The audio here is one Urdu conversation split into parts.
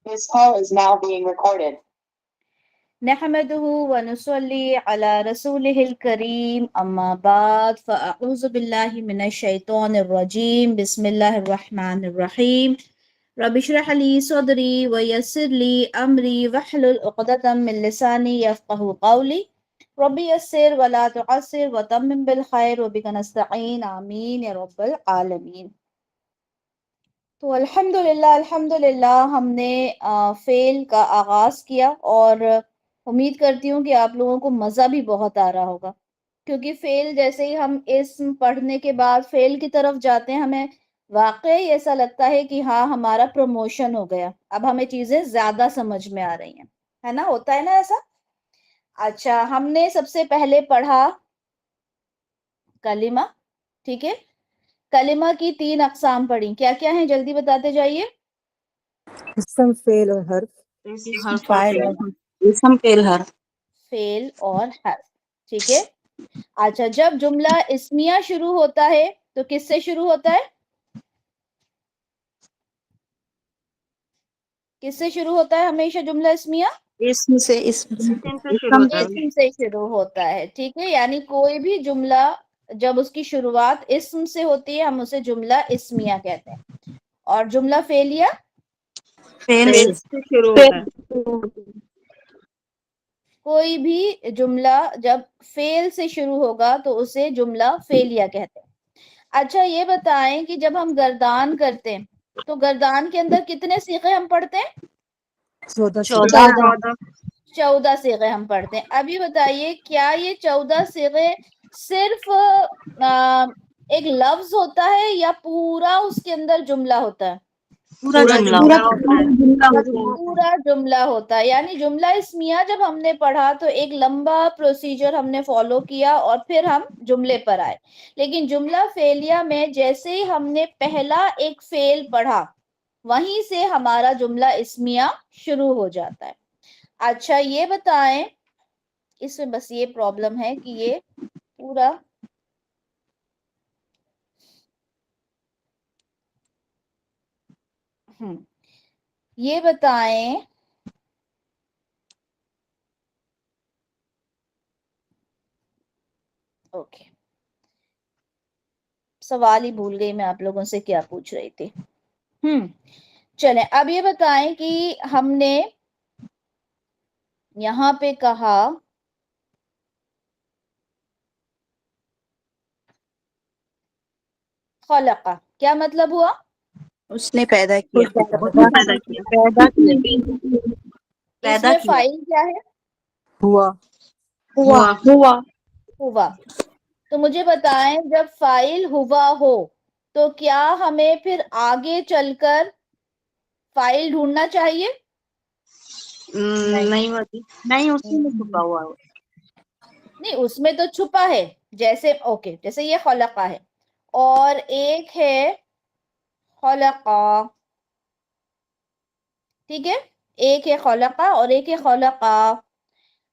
This call is now being recorded. نحمده ونصلي على رسوله الكريم أما بعد فأعوذ بالله من الشيطان الرجيم بسم الله الرحمن الرحيم رب اشرح لي صدري ويسر لي أمري واحلل عقدة من لساني يفقهوا قولي رب يسر ولا تعسر وتمم بالخير وبك نستعين آمين يا رب العالمين. تو الحمدللہ ہم نے فیل کا آغاز کیا اور امید کرتی ہوں کہ آپ لوگوں کو مزہ بھی بہت آ رہا ہوگا، کیونکہ فیل جیسے ہی ہم اسم پڑھنے کے بعد فیل کی طرف جاتے ہیں ہمیں واقعی ایسا لگتا ہے کہ ہاں ہمارا پروموشن ہو گیا، اب ہمیں چیزیں زیادہ سمجھ میں آ رہی ہیں، ہے نا؟ ہوتا ہے نا ایسا؟ اچھا، ہم نے سب سے پہلے پڑھا کلمہ، ٹھیک ہے؟ کلمہ کی 3 اقسام پڑھی، کیا کیا ہیں جلدی بتاتے جائیے؟ اسم، فعل اور حرف. اسم، فعل، حرف. فعل اور حرف، ٹھیک ہے؟ اچھا، جب جملہ اسمیہ شروع ہوتا ہے تو کس سے شروع ہوتا ہے؟ کس سے شروع ہوتا ہے ہمیشہ جملہ اسمیہ؟ اسم سے شروع ہوتا ہے، ٹھیک ہے؟ یعنی کوئی بھی جملہ جب اس کی شروعات اسم سے ہوتی ہے ہم اسے جملہ اسمیہ کہتے ہیں، اور جملہ فعلیہ فعل سے شروع ہوتا ہے. کوئی بھی جملہ جب فعل سے شروع ہوگا تو اسے جملہ فعلیہ کہتے ہیں. اچھا یہ بتائیں کہ جب ہم گردان کرتے ہیں تو گردان کے اندر کتنے صیغے ہم پڑھتے ہیں؟ 14 صیغے ہم پڑھتے ہیں. ابھی بتائیے کیا یہ 14 صیغے صرف ایک لفظ ہوتا ہے یا پورا اس کے اندر جملہ ہوتا ہے؟ پورا جملہ ہوتا ہے. یعنی جملہ اسمیہ جب ہم نے پڑھا تو ایک لمبا پروسیجر ہم نے فالو کیا اور پھر ہم جملے پر آئے، لیکن جملہ فعلیہ میں جیسے ہی ہم نے پہلا ایک فعل پڑھا وہیں سے ہمارا جملہ اسمیہ شروع ہو جاتا ہے. اچھا یہ بتائیں، اس میں بس یہ پرابلم ہے کہ یہ پورا یہ بتائیں اوکے سوال ہی بھول گئی میں آپ لوگوں سے کیا پوچھ رہی تھی. چلیں اب یہ بتائیں کہ ہم نے یہاں پہ کہا خلقہ، کیا مطلب ہوا؟ اس نے پیدا کیا. اس میں فاعل کیا ہے؟ ہوا. تو مجھے بتائیں جب فاعل ہوا ہو تو کیا ہمیں پھر آگے چل کر فاعل ڈھونڈنا چاہیے؟ نہیں، اسی میں چھپا ہوا ہے. نہیں، اس میں تو چھپا ہے، جیسے اوکے جیسے یہ خلقہ ہے اور ایک ہے خلقہ، ٹھیک ہے؟ ایک ہے خلقہ اور ایک ہے خلقہ.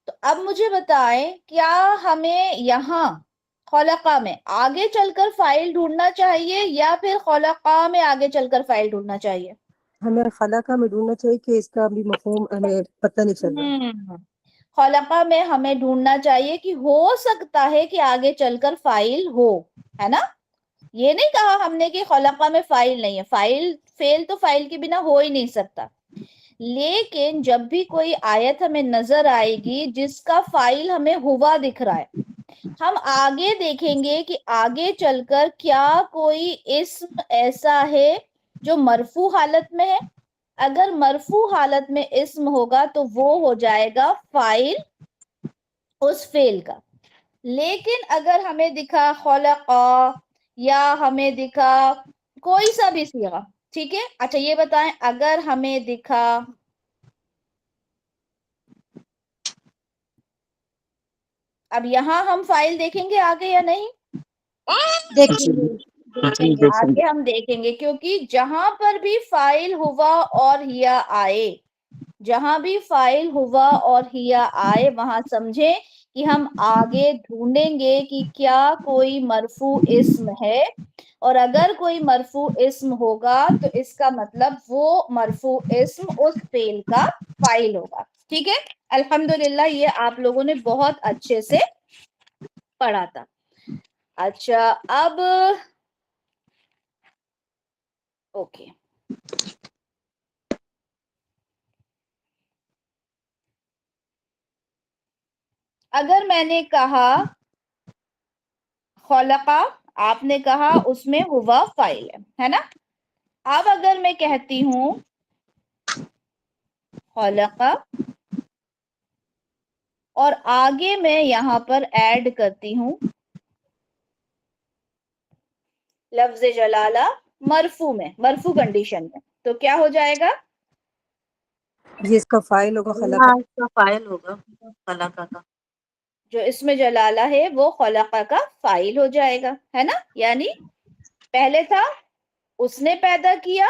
تو اب مجھے بتائیں کیا ہمیں یہاں خلقہ میں آگے چل کر فاعل ڈھونڈنا چاہیے یا پھر خلقہ میں آگے چل کر فاعل ڈھونڈنا چاہیے؟ ہمیں خلقہ میں ڈھونڈنا چاہیے کہ اس کا بھی مفہوم ہمیں پتہ نہیں چل رہا. خلقہ میں ہمیں ڈھونڈنا چاہیے کہ ہو سکتا ہے کہ آگے چل کر فاعل ہو، ہے نا؟ یہ نہیں کہا ہم نے کہ خلقہ میں فاعل نہیں ہے، فعل تو فاعل کے بنا ہو ہی نہیں سکتا. لیکن جب بھی کوئی آیت ہمیں نظر آئے گی جس کا فاعل ہمیں ہوا دکھ رہا ہے، ہم آگے دیکھیں گے کہ آگے چل کر کیا کوئی اسم ایسا ہے جو مرفوع حالت میں ہے. اگر مرفوع حالت میں اسم ہوگا تو وہ ہو جائے گا فاعل اس فعل کا. لیکن اگر ہمیں دکھا خلقہ یا ہمیں دکھا کوئی سا بھی صیغہ، ٹھیک ہے؟ اچھا یہ بتائیں اگر ہمیں دکھا اب یہاں ہم فاعل دیکھیں گے آگے یا نہیں؟ آگے ہم دیکھیں گے، کیونکہ جہاں پر بھی فاعل ہوا اور ہیا آئے، جہاں بھی فاعل ہوا اور ہیا آئے وہاں سمجھیں کہ ہم آگے ڈھونڈیں گے کہ کیا کوئی مرفوع اسم ہے اور اگر کوئی مرفوع اسم ہوگا تو اس کا مطلب وہ مرفوع اسم اس فعل کا فاعل ہوگا. ٹھیک ہے, الحمدللہ یہ آپ لوگوں نے بہت اچھے سے پڑھا تھا. اچھا اب اوکے, اگر میں نے کہا خلقہ, آپ نے کہا اس میں ہوا فاعل ہے نا. اب اگر میں کہتی ہوں خلقہ اور آگے میں یہاں پر ایڈ کرتی ہوں لفظ جلالہ مرفوع میں, مرفوع کنڈیشن میں, تو کیا ہو جائے گا؟ یہ اس کا فائل ہوگا خلق. ہاں اس کا فائل ہوگا خلقہ کا. جو اس میں جلالہ ہے وہ خلقہ کا فاعل ہو جائے گا, ہے نا. یعنی پہلے تھا اس نے پیدا کیا,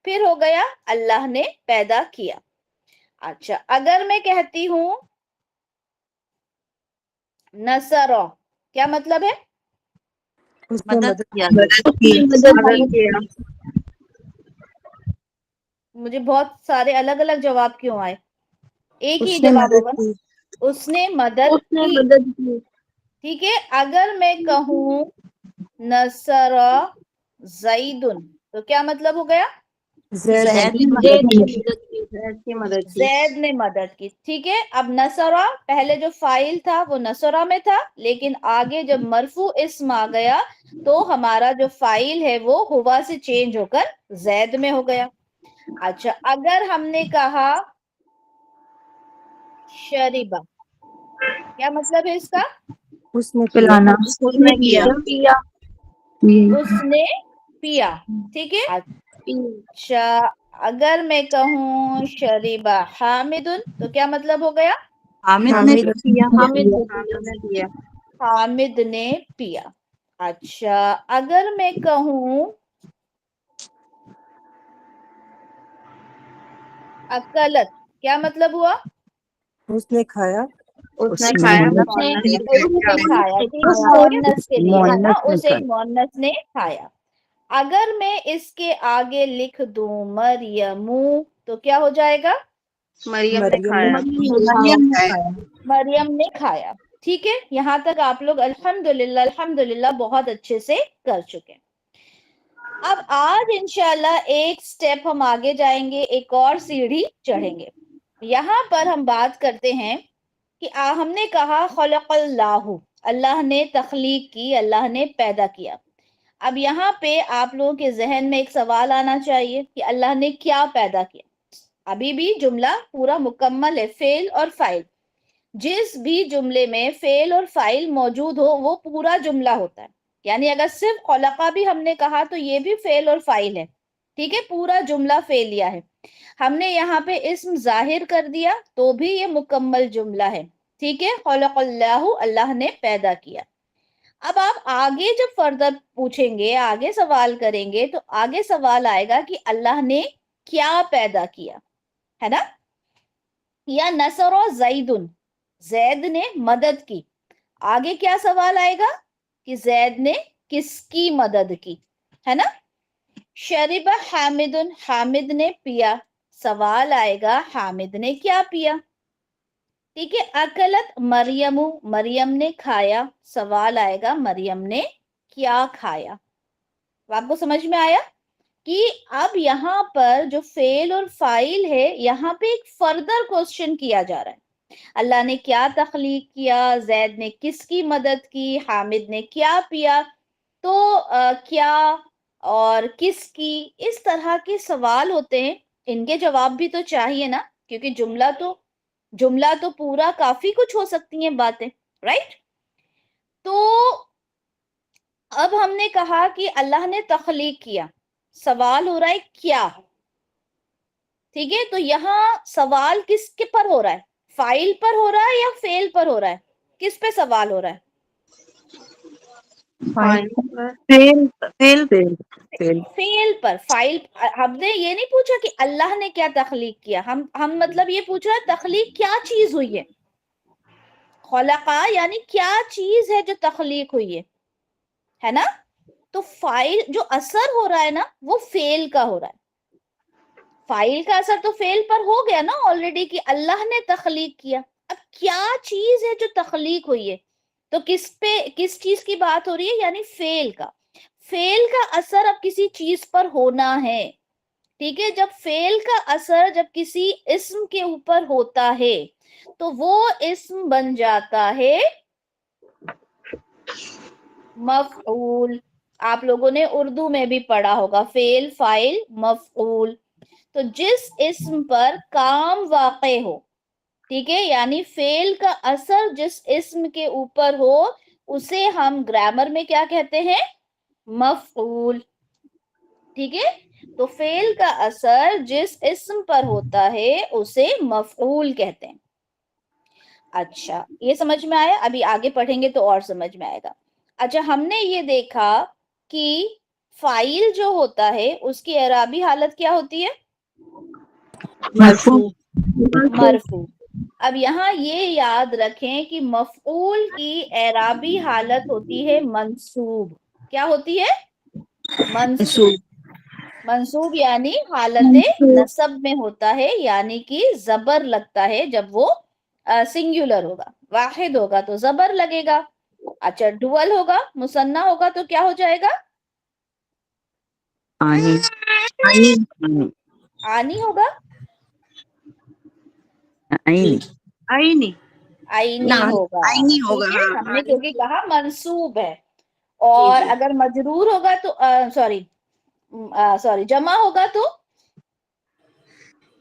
پھر ہو گیا اللہ نے پیدا کیا. اچھا اگر میں کہتی ہوں نصر, کیا مطلب ہے؟ اس نے مدد مدد کیا. مدد کیا. مجھے بہت سارے الگ الگ جواب کیوں آئے؟ ایک ہی اس نے جواب مدد ہوگا کی. نا, اس نے مدد کی. ٹھیک ہے, اگر میں کہوں نصر زید تو کیا مطلب ہو گیا؟ زید زید نے مدد مدد کی. کی. زید نے مدد کی. ٹھیک ہے, اب نصرہ پہلے جو فاعل تھا وہ نصرہ میں تھا, لیکن آگے جب مرفوع اسم آ گیا تو ہمارا جو فاعل ہے وہ ہوا سے چینج ہو کر زید میں ہو گیا. اچھا اگر ہم نے کہا شریبہ, کیا مطلب ہے اس کا؟ اس نے پیا. پلانا. اس نے کیا. اس نے پیا. ٹھیک ہے. اچھا اگر میں کہوں شریبہ حامد تو کیا مطلب ہو گیا؟ حامد نے حامد کیا. نے حامد نے پیا. اچھا اگر میں کہوں اکلت, کیا مطلب ہوا؟ اس نے کھایا. اس نے کھایا. اس نے کھایا. ٹھیک ہے, مؤنث کے لیے ہے نا, اس ایک مؤنث نے کھایا. اگر میں اس کے آگے لکھ دوں مریمو تو کیا ہو جائے گا؟ مریم نے مریم کھایا. مریم نے کھایا. ٹھیک ہے, یہاں تک آپ لوگ الحمدللہ بہت اچھے سے کر چکے. اب آج انشاءاللہ ایک سٹیپ ہم آگے جائیں گے, ایک اور سیڑھی چڑھیں گے. یہاں پر ہم بات کرتے ہیں کہ ہم نے کہا خلق اللہ, اللہ نے تخلیق کی, اللہ نے پیدا کیا. اب یہاں پہ آپ لوگوں کے ذہن میں ایک سوال آنا چاہیے کہ اللہ نے کیا پیدا کیا. ابھی بھی جملہ پورا مکمل ہے, فعل اور فاعل. جس بھی جملے میں فعل اور فاعل موجود ہو وہ پورا جملہ ہوتا ہے. یعنی اگر صرف خلقہ بھی ہم نے کہا تو یہ بھی فعل اور فاعل ہے. ٹھیک ہے, پورا جملہ فعلیہ ہے. ہم نے یہاں پہ اسم ظاہر کر دیا تو بھی یہ مکمل جملہ ہے. ٹھیک ہے, خلق اللہ, اللہ نے پیدا کیا. اب آپ آگے جب فردر پوچھیں گے, آگے سوال کریں گے تو آگے سوال آئے گا کہ اللہ نے کیا پیدا کیا, ہے نا. یا نصر زیدن, زید نے مدد کی. آگے کیا سوال آئے گا کہ زید نے کس کی مدد کی, ہے نا. شرب حامد, حامد نے پیا. سوال آئے گا حامد نے کیا پیا. ٹھیک ہے, اکلت مریم, مریم نے کھایا. سوال آئے گا مریم نے کیا کھایا. آپ کو سمجھ میں آیا کہ اب یہاں پر جو فعل اور فاعل ہے یہاں پہ ایک فردر کوسچن کیا جا رہا ہے. اللہ نے کیا تخلیق کیا, زید نے کس کی مدد کی, حامد نے کیا پیا, تو کیا اور کس کی, اس طرح کے سوال ہوتے ہیں. ان کے جواب بھی تو چاہیے نا, کیونکہ جملہ تو پورا کافی کچھ ہو سکتی ہیں باتیں, رائٹ. تو اب ہم نے کہا کہ اللہ نے تخلیق کیا, سوال ہو رہا ہے کیا. ٹھیک ہے, تو یہاں سوال کس کے پر ہو رہا ہے, فاعل پر ہو رہا ہے یا فعل پر ہو رہا ہے, کس پہ سوال ہو رہا ہے؟ فعل پر. فاعل, ہم نے یہ نہیں پوچھا کہ اللہ نے کیا تخلیق کیا, ہم مطلب یہ پوچھ رہا ہے تخلیق کیا چیز ہوئی ہے. خلقہ یعنی کیا چیز ہے جو تخلیق ہوئی ہے نا. تو فائل جو اثر ہو رہا ہے نا وہ فعل کا ہو رہا ہے. فائل کا اثر تو فعل پر ہو گیا نا آلریڈی کہ اللہ نے تخلیق کیا. اب کیا چیز ہے جو تخلیق ہوئی ہے؟ تو کس چیز کی بات ہو رہی ہے؟ یعنی فعل کا. فعل کا اثر اب کسی چیز پر ہونا ہے. ٹھیک ہے، جب فعل کا اثر جب کسی اسم کے اوپر ہوتا ہے تو وہ اسم بن جاتا ہے مفعول. آپ لوگوں نے اردو میں بھی پڑھا ہوگا فعل فاعل مفعول. تو جس اسم پر کام واقع ہو، ٹھیک ہے، یعنی فعل کا اثر جس اسم کے اوپر ہو اسے ہم گرامر میں کیا کہتے ہیں؟ مفعول. ٹھیک ہے، تو فعل کا اثر جس اسم پر ہوتا ہے اسے مفعول کہتے ہیں. اچھا یہ سمجھ میں آیا؟ ابھی آگے پڑھیں گے تو اور سمجھ میں آئے گا. اچھا ہم نے یہ دیکھا کہ فاعل جو ہوتا ہے اس کی اعرابی حالت کیا ہوتی ہے؟ مرفوع. مرفوع. اب یہاں یہ یاد رکھیں کہ مفعول کی اعرابی حالت ہوتی ہے منصوب. کیا ہوتی ہے؟ منصوب. منصوب یعنی حالت نصب میں ہوتا ہے، یعنی کہ زبر لگتا ہے جب وہ سنگولر ہوگا، واحد ہوگا تو زبر لگے گا. اچھا ڈوئل ہوگا، مثنیٰ ہوگا تو کیا ہو جائے گا؟ آنی ہوگا، آئینی. آئینی ہوگا. ٹھیک ہے، ہم نے کیونکہ کہا منصوب ہے. اور اگر مجرور ہوگا تو سوری جمع ہوگا تو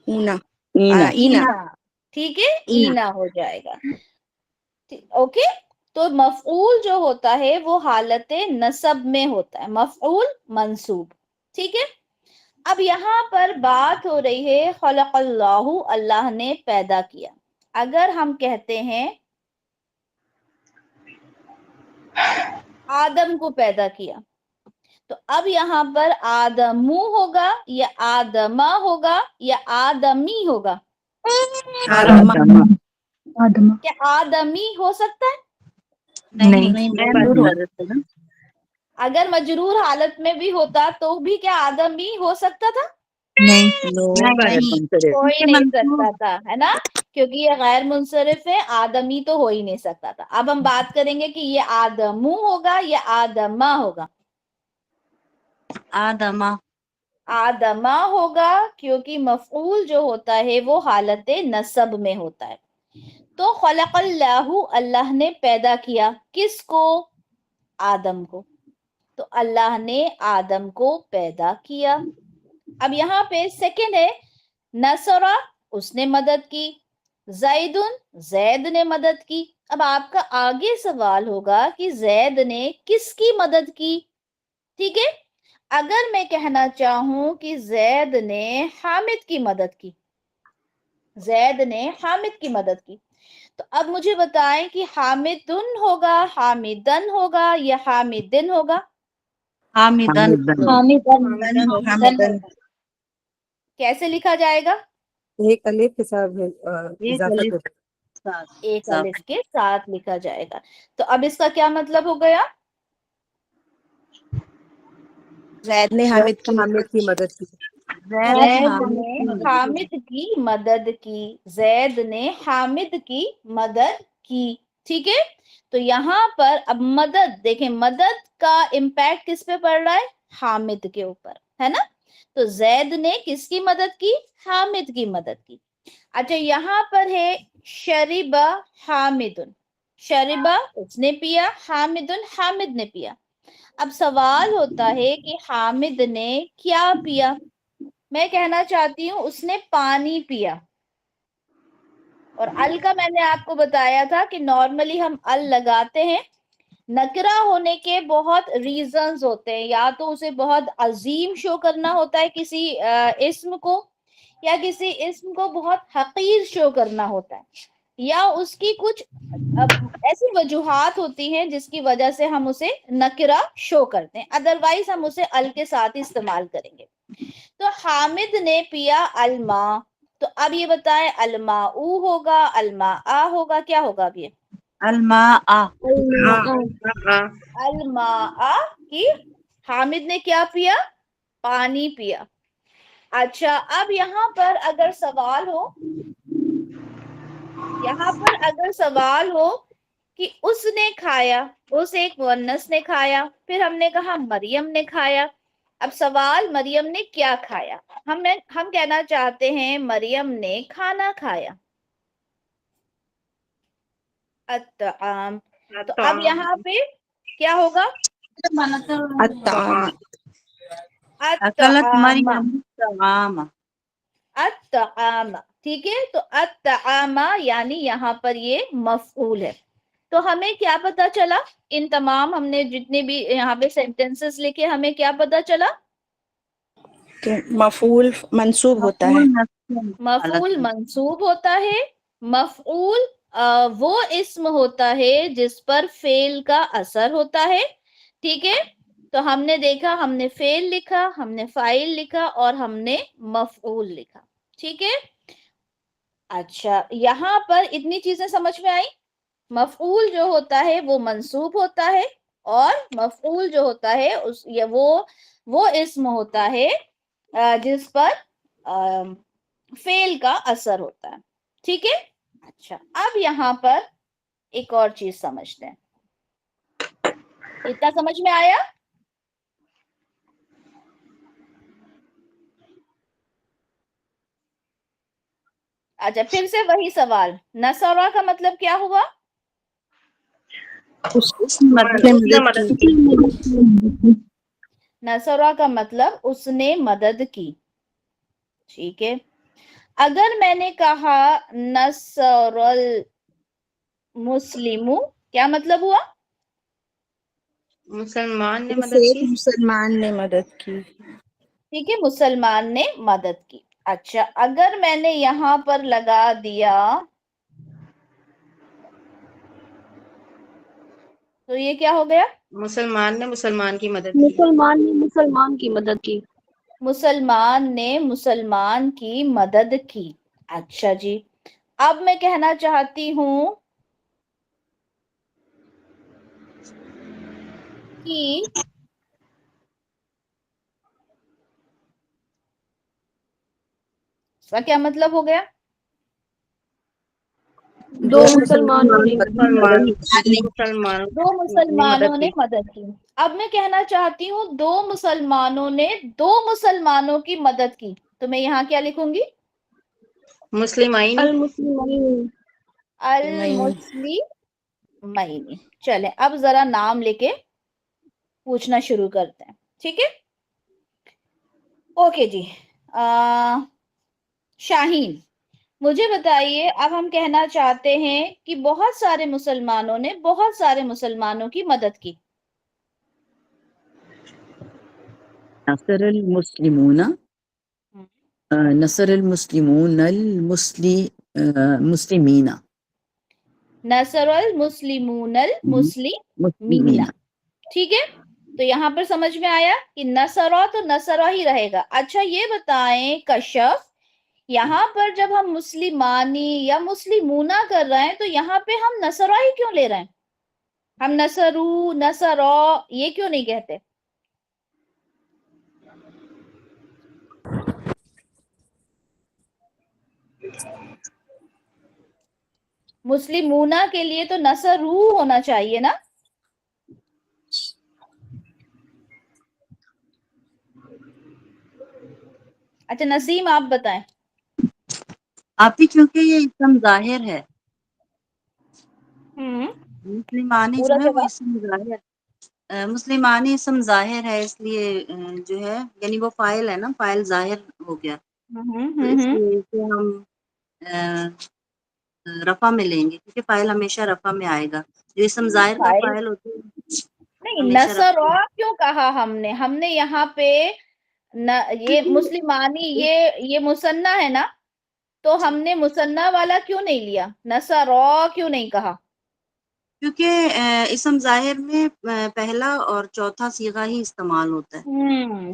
اینا. ٹھیک ہے، اینا ہو جائے گا. اوکے، تو مفعول جو ہوتا ہے وہ حالت نصب میں ہوتا ہے، مفعول منصوب. ٹھیک ہے، اب یہاں پر بات ہو رہی ہے خلق اللہ، اللہ نے پیدا کیا. اگر ہم کہتے ہیں آدم کو پیدا کیا تو اب یہاں پر آدمو ہوگا یا آدمہ ہوگا یا آدمی ہوگا؟ کیا آدمی ہو سکتا ہے؟ نہیں. اگر مجرور حالت میں بھی ہوتا تو بھی کیا آدمی ہو سکتا تھا؟ کوئی نہیں سکتا تھا، ہے نا، کیونکہ یہ غیر منصرف ہے، آدمی تو ہو ہی نہیں سکتا تھا. اب ہم بات کریں گے کہ یہ آدمو ہوگا یا آدمہ ہوگا؟ آدمہ ہوگا، کیونکہ مفعول جو ہوتا ہے وہ حالت نصب میں ہوتا ہے. تو خلق اللہ، اللہ نے پیدا کیا کس کو؟ آدم کو. تو اللہ نے آدم کو پیدا کیا. اب یہاں پہ سیکنڈ ہے نصرہ، اس نے مدد کی. زیدن، زید نے مدد کی. اب آپ کا آگے سوال ہوگا کہ زید نے کس کی مدد کی؟ ٹھیک ہے، اگر میں کہنا چاہوں کہ زید نے حامد کی مدد کی، زید نے حامد کی مدد کی، تو اب مجھے بتائیں کہ حامدن ہوگا، حامدن ہوگا یا حامدن ہوگا؟ کیسے لکھا جائے گا؟ ایک الف کے ساتھ اضافہ کر ایک الف کے ساتھ لکھا جائے گا. تو اب اس کا کیا مطلب ہو گیا؟ زید نے حامد کی مدد کی. زید نے حامد کی مدد کی. زید نے حامد کی مدد کی. ٹھیک ہے، تو یہاں پر اب مدد دیکھیں، مدد کا امپیکٹ کس پہ پڑ رہا ہے؟ حامد کے اوپر، ہے نا. تو زید نے کس کی مدد کی؟ حامد کی مدد کی. اچھا یہاں پر ہے شربا حامدن، شربا اس نے پیا، حامدن حامد نے پیا. اب سوال ہوتا ہے کہ حامد نے کیا پیا؟ میں کہنا چاہتی ہوں اس نے پانی پیا. اور ال کا میں نے آپ کو بتایا تھا کہ نارملی ہم ال لگاتے ہیں، نکرہ ہونے کے بہت ریزنز ہوتے ہیں. یا تو اسے بہت عظیم شو کرنا ہوتا ہے کسی اسم کو، یا کسی اسم کو بہت حقیر شو کرنا ہوتا ہے، یا اس کی کچھ ایسی وجوہات ہوتی ہیں جس کی وجہ سے ہم اسے نکرہ شو کرتے ہیں، ادروائز ہم اسے ال کے ساتھ استعمال کریں گے. تو حامد نے پیا الماء. تو اب یہ بتائیں الماء ہوگا، الماء ہوگا، کیا ہوگا اب یہ؟ الماء کی حامد نے کیا پیا؟ پانی پیا. اچھا اب یہاں پر اگر سوال ہو کہ اس نے کھایا، اس ایک مؤنث نے کھایا، پھر ہم نے کہا مریم نے کھایا. اب سوال مریم نے کیا کھایا؟ ہم کہنا چاہتے ہیں مریم نے کھانا کھایا. الطعام. تو اب یہاں پہ کیا ہوگا؟ الطعام. اکلت الطعام. مریم الطعام. الطعام. ٹھیک ہے، تو الطعام یعنی یہاں پر یہ مفعول ہے. تو ہمیں کیا پتا چلا؟ ان تمام ہم نے جتنے بھی یہاں پہ سینٹینسز لکھے ہمیں کیا پتا چلا؟ کہ مفعول منصوب ہوتا ہے. مفعول منصوب ہوتا ہے. مفعول وہ اسم ہوتا ہے جس پر فعل کا اثر ہوتا ہے. ٹھیک ہے، تو ہم نے دیکھا، ہم نے فعل لکھا، ہم نے فاعل لکھا اور ہم نے مفعول لکھا. ٹھیک ہے. اچھا یہاں پر اتنی چیزیں سمجھ میں آئی. مفعول جو ہوتا ہے وہ منصوب ہوتا ہے، اور مفعول جو ہوتا ہے وہ اسم ہوتا ہے جس پر فعل کا اثر ہوتا ہے. ٹھیک ہے. اچھا اب یہاں پر ایک اور چیز سمجھتے ہیں. اتنا سمجھ میں آیا؟ اچھا پھر سے وہی سوال، نصرہ کا مطلب کیا ہوا؟ اس نے مدد کی. نصرہ کا مطلب اس نے مدد کی. ٹھیک ہے. اگر میں نے کہا نصر المسلم، کیا مطلب ہوا؟ مسلمان نے مدد ایک کی. مسلمان نے مدد کی. ٹھیک ہے، مسلمان نے مدد کی. اچھا اگر میں نے یہاں پر لگا دیا تو یہ کیا ہو گیا؟ مسلمان نے مسلمان کی مدد کی. مسلمان نے مسلمان کی مدد کی. مسلمان نے مسلمان کی مدد کی. اچھا جی، اب میں کہنا چاہتی ہوں کہ اس کا کیا مطلب ہو گیا؟ دو مسلمانوں نے دو مسلمانوں نے مدد کی. اب میں کہنا چاہتی ہوں دو مسلمانوں نے دو مسلمانوں کی مدد کی، تو میں یہاں کیا لکھوں گی؟ مسلمین. المسلمین. المسلمین. چلیں اب ذرا نام لے کے پوچھنا شروع کرتے ہیں. ٹھیک ہے. اوکے جی. شاہین مجھے بتائیے، اب ہم کہنا چاہتے ہیں کہ بہت سارے مسلمانوں نے بہت سارے مسلمانوں کی مدد کی. نصر المسلمون نصر المسلمون المسلمین. نصر المسلمون المسلمین. ٹھیک ہے، تو یہاں پر سمجھ میں آیا کہ نصرہ تو نصرہ ہی رہے گا. اچھا یہ بتائیں کشف، یہاں پر جب ہم مسلمانی یا مسلمونہ کر رہے ہیں تو یہاں پہ ہم نصرہ ہی کیوں لے رہے ہیں؟ ہم نصرو نصرہ یہ کیوں نہیں کہتے؟ مسلمونہ کے لیے تو نصرو ہونا چاہیے نا. اچھا نسیم آپ بتائیں. آپ ہی کیونکہ یہ اسم ظاہر ہے، مسلمانی جو پورا ہے وہ جواب. اسم ظاہر، مسلمانی اسم ظاہر ہے، اس لیے جو ہے یعنی وہ فاعل ہے نا، فاعل ظاہر ہو گیا، تو اس لیے اسے ہم رفع میں لیں گے، کیونکہ فاعل ہمیشہ رفع میں آئے گا. جو اسم ظاہر کا فاعل فاعل ہوتا ہے نہیں، ہمیشہ رفع نصرہ کیوں کہا ہم نے یہاں پہ یہ مسلمانی یہ مثنیٰ ہے نا، تو ہم نے مثنیٰ والا کیوں نہیں لیا؟ نصرہ کیوں نہیں کہا؟ کیونکہ اسم ظاہر میں پہلا اور چوتھا صیغہ ہی استعمال ہوتا ہے.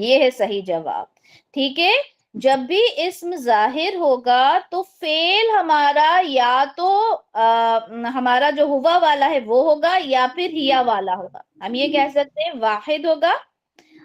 یہ ہے صحیح جواب. ٹھیک ہے، جب بھی اسم ظاہر ہوگا تو فعل ہمارا یا تو ہمارا جو ہوا والا ہے وہ ہوگا یا پھر ہیا والا ہوگا. ہم یہ کہہ سکتے ہیں واحد ہوگا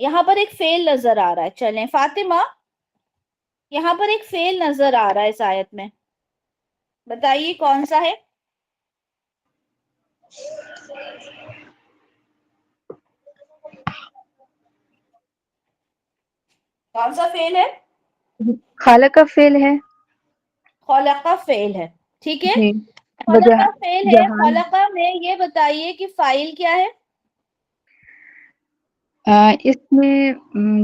یہاں پر ایک فعل نظر آ رہا ہے. چلیں فاطمہ، یہاں پر ایک فعل نظر آ رہا ہے اس آیت میں، بتائیے کون سا ہے؟ کون سا فعل ہے؟ خالق کا فعل ہے. خلق فعل ہے، ٹھیک ہے. جی. خلق فعل ہے. جہان. خلق میں یہ بتائیے کہ فاعل کیا ہے؟ اس میں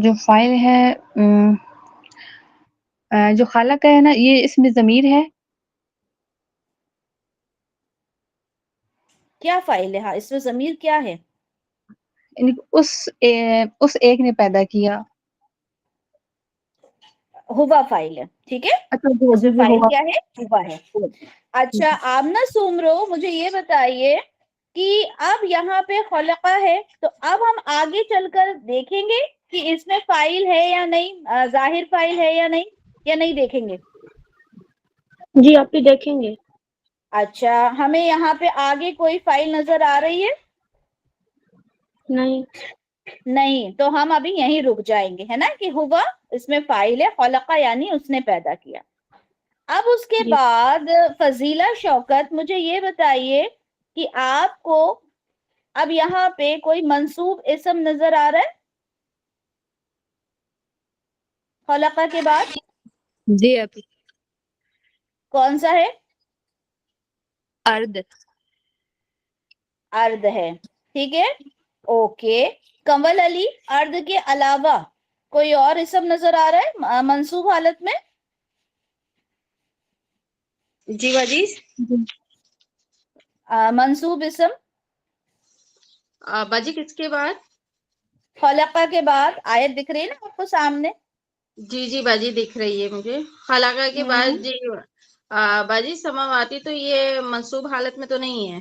جو فائل ہے جو خالق کا ہے نا، یہ اس میں ضمیر ہے. کیا فاعل ہے؟ ہاں اس میں ضمیر کیا ہے؟ یعنی اس ایک نے پیدا کیا. ہوا فاعل ہے، ٹھیک ہے. اچھا اس میں جو فاعل ہوگا. کیا ہے؟ ہوا ہے. اچھا آمنہ سومرو، مجھے یہ بتائیے کہ اب یہاں پہ خلقہ ہے، تو اب ہم آگے چل کر دیکھیں گے کہ اس میں فاعل ہے یا نہیں، ظاہر فاعل ہے یا نہیں دیکھیں گے. جی آپ بھی دیکھیں گے. اچھا ہمیں یہاں پہ آگے کوئی فاعل نظر آ رہی ہے؟ نہیں. نہیں، تو ہم ابھی یہیں رک جائیں گے، ہے نا، کہ ہوا اس میں فاعل ہے، خلقہ یعنی اس نے پیدا کیا. اب اس کے جی. بعد فضیلہ شوکت، مجھے یہ بتائیے کہ آپ کو اب یہاں پہ کوئی منصوب اسم نظر آ رہا ہے خلقہ کے بعد؟ جی ابھی کون سا ہے؟ ارد. ارد ہے، ٹھیک ہے. اوکے کمل علی، ارد کے علاوہ کوئی اور اسم نظر آ رہا ہے منصوب حالت میں؟ جی باجی. منصوب اسم باجی کس کے بعد؟ خلقہ کے بعد آیت دکھ رہی ہے نا آپ کو سامنے؟ جی باجی دکھ رہی ہے مجھے. خلقہ کے بعد جی باجی سماواتی، تو یہ منصوب حالت میں تو نہیں ہے.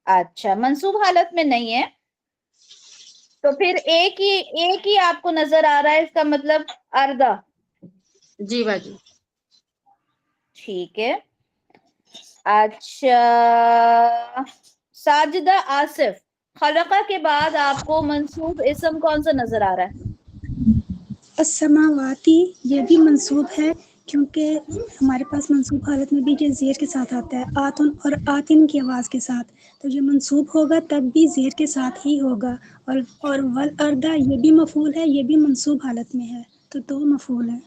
اچھا منصوب حالت میں نہیں ہے، تو پھر ایک ہی آپ کو نظر آ رہا ہے، اس کا مطلب اردہ. جی باجی. ٹھیک ہے. اچھا ساجدہ آصف، خلقہ کے بعد آپ کو منصوب اسم کون سا نظر آ رہا ہے؟ السماواتی، یہ بھی منصوب ہے کیونکہ ہمارے پاس منصوب حالت میں بھی یہ زیر کے ساتھ آتا ہے، آتن اور آتن کی آواز کے ساتھ، تو یہ منصوب ہوگا تب بھی زیر کے ساتھ ہی ہوگا. اور والارض یہ بھی مفعول ہے، یہ بھی منصوب حالت میں ہے، تو دو مفعول ہے.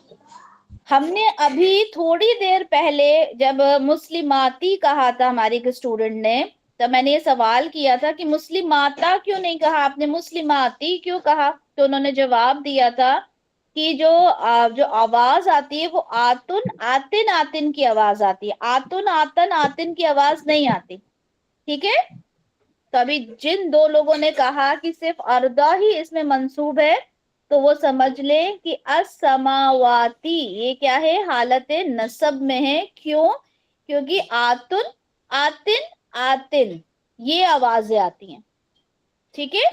ہم نے ابھی تھوڑی دیر پہلے جب مسلماتی کہا تھا ہماری ایک اسٹوڈنٹ نے، تو میں نے یہ سوال کیا تھا کہ مسلماتا کیوں نہیں کہا آپ نے، مسلماتی کیوں کہا؟ تو انہوں نے جواب دیا تھا کہ جو آواز آتی ہے وہ آتن کی آواز آتی ہے، آتن کی آواز نہیں آتی. ٹھیک ہے. تو ابھی جن دو لوگوں نے کہا کہ صرف اردا ہی اس میں منصوب ہے، تو وہ سمجھ لیں کہ السماواتی یہ کیا ہے، حالت نصب میں ہے. کیوں؟ کیونکہ آتن یہ آوازیں آتی ہیں. ٹھیک ہے.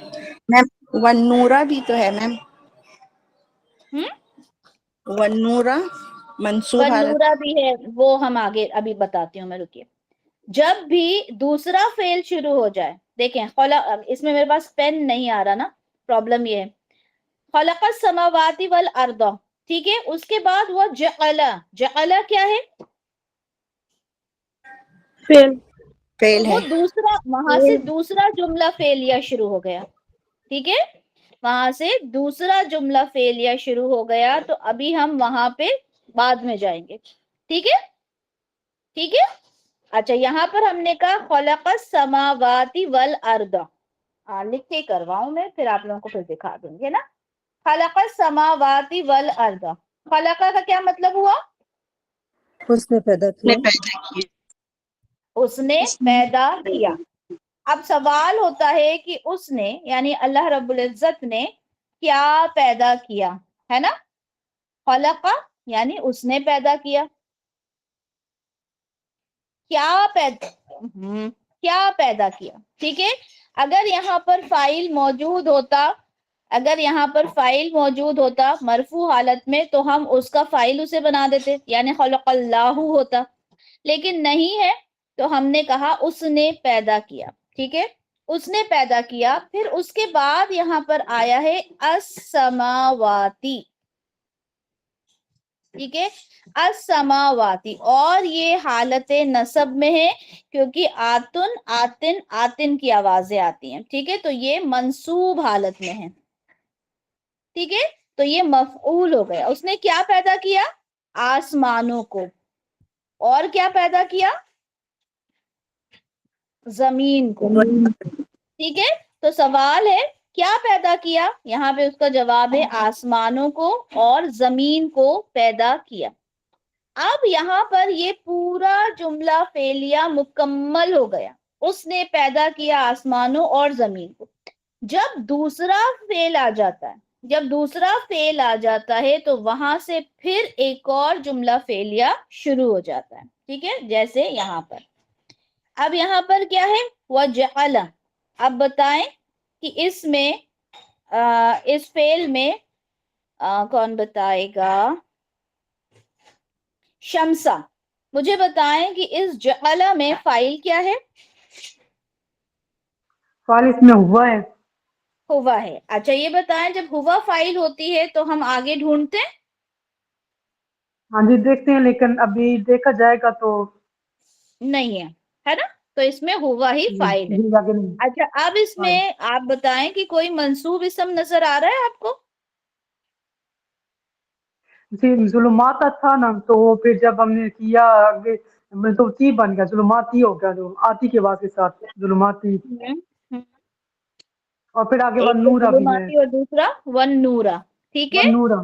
میم ونورا بھی تو ہے میم، ہم ونورا منصوب حالت. ونورا بھی ہے، وہ ہم آگے ابھی بتاتی ہوں میں، رکیے. جب بھی دوسرا فعل شروع ہو جائے، دیکھیں اس میں میرے پاس پین نہیں آ رہا نا، پرابلم یہ ہے. خلق السماوات والارض، ٹھیک ہے. اس کے بعد وہ جعل کیا ہے؟ فعل وہ ہے. دوسرا، وہاں سے دوسرا جملہ فعلیہ شروع ہو گیا. ٹھیک ہے. وہاں سے دوسرا جملہ فعلیہ شروع ہو گیا، تو ابھی ہم وہاں پہ بعد میں جائیں گے. ٹھیک ہے. ٹھیک ہے. اچھا یہاں پر ہم نے کہا خلق السماوات والارض، لکھ کے کرواؤں میں، پھر آپ لوگوں کو پھر دکھا دوں گی نا. خلق السماوات والارض، خلقہ کا کیا مطلب ہوا؟ اس نے پیدا کیا. اس نے پیدا کیا. اب سوال ہوتا ہے کہ اس نے یعنی اللہ رب العزت نے کیا پیدا کیا، ہے نا. خلقہ یعنی اس نے پیدا کیا. کیا پیدا کیا. ٹھیک ہے. اگر یہاں پر فاعل موجود ہوتا مرفوع حالت میں، تو ہم اس کا فاعل اسے بنا دیتے، یعنی خلق اللہ ہوتا. لیکن نہیں ہے، تو ہم نے کہا اس نے پیدا کیا. ٹھیک ہے. اس نے پیدا کیا. پھر اس کے بعد یہاں پر آیا ہے السماواتی. ٹھیک ہے, السماواتی, اور یہ حالت نصب میں ہے کیونکہ آتن آتن آتن کی آوازیں آتی ہیں. ٹھیک ہے, تو یہ منصوب حالت میں ہے. ٹھیک ہے, تو یہ مفعول ہو گیا. اس نے کیا پیدا کیا؟ آسمانوں کو. اور کیا پیدا کیا؟ زمین کو. ٹھیک ہے, تو سوال ہے کیا پیدا کیا؟ یہاں پہ اس کا جواب ہے آسمانوں کو اور زمین کو پیدا کیا. اب یہاں پر یہ پورا جملہ فعلیہ مکمل ہو گیا. اس نے پیدا کیا آسمانوں اور زمین کو. جب دوسرا فعل آ جاتا ہے, جب دوسرا فعل آ جاتا ہے تو وہاں سے پھر ایک اور جملہ فعلیہ شروع ہو جاتا ہے. ٹھیک ہے, جیسے یہاں پر. اب یہاں پر کیا ہے؟ وَجَعَلَ. اب بتائیں کہ اس میں اس فعل میں کون بتائے گا؟ شمسا. مجھے بتائیں کہ اس جعل میں فاعل کیا ہے؟ فعل اس میں ہوا ہے. ہوا ہے. اچھا یہ بتائیں جب ہوا فاعل ہوتی ہے تو ہم آگے ڈھونڈتے ہیں؟ ہاں جی دیکھتے ہیں, لیکن ابھی دیکھا جائے گا تو نہیں ہے نا, تو اس میں ہوا ہی فاعل ہے. جی آگے نہیں. اچھا اب اس میں آپ بتائیں کہ کوئی منصوب اسم نظر آ رہا ہے آپ کو؟ جی ظلمات تھا نا, تو وہ پھر جب ہم نے کیا آگے تو تی بن گیا, ظلماتی ہو گیا, جو آتی کے بعد کے ساتھ ظلماتی. اور پھر آگے ایک ون تو نورا بھی ہے, ظلماتی اور دوسرا ون نورا. ٹھیک ہے, ون نورا.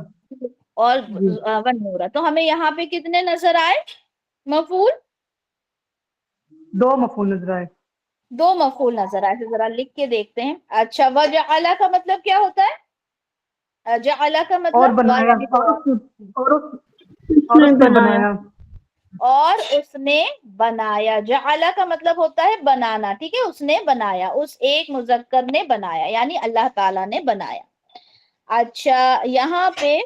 اور جی ون نورا. تو ہمیں یہاں پہ کتنے نظر آئے مفعول؟ 2 مفعول نظر آئے. 2 مفعول نظر آئے. تو ذرا لکھ کے دیکھتے ہیں. اچھا وجعل کا مطلب کیا ہوتا ہے؟ جعل کا اور مطلب بنایا, یعنی اور اس نے بنایا. اور اس نے بنایا. جعل کا مطلب ہوتا ہے بنانا. ٹھیک ہے, اس نے بنایا, اس ایک مذکر نے بنایا, یعنی اللہ تعالیٰ نے بنایا. اچھا یہاں پہ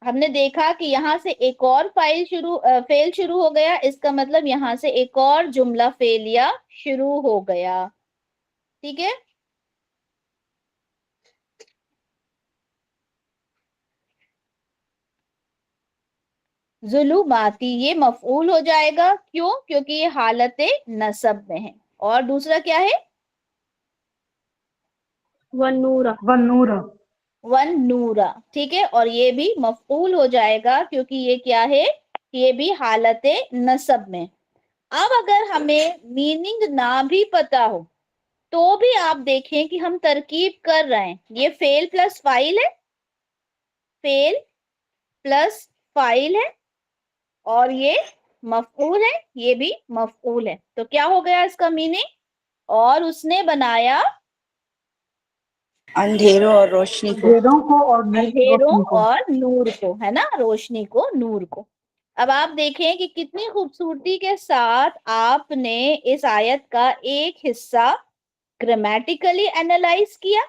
ہم نے دیکھا کہ یہاں سے ایک اور فعل شروع ہو گیا. اس کا مطلب یہاں سے ایک اور جملہ فعلیہ شروع ہو گیا. ٹھیک ہے, ظلماتی یہ مفعول ہو جائے گا. کیوں؟ کیونکہ یہ حالت نصب میں ہے. اور دوسرا کیا ہے؟ ون نورا. ون نورا. ون نورا. ٹھیک ہے, اور یہ بھی مفعول ہو جائے گا کیونکہ یہ کیا ہے؟ یہ بھی حالت نصب میں. اب اگر ہمیں میننگ نہ بھی پتا ہو تو بھی آپ دیکھیں کہ ہم ترکیب کر رہے ہیں. یہ فعل پلس فاعل ہے, فعل پلس فاعل ہے, اور یہ مفعول ہے, یہ بھی مفعول ہے. تو کیا ہو گیا اس کا میننگ؟ اور اس نے بنایا اندھیروں اور روشنی کو. اندھیروں کو اور اندھیروں روشنی کو. اور نور کو, ہے نا, روشنی کو نور کو. اب آپ دیکھیں کہ کتنی خوبصورتی کے ساتھ آپ نے اس آیت کا ایک حصہ گرامیٹیکلی اینالائز کیا.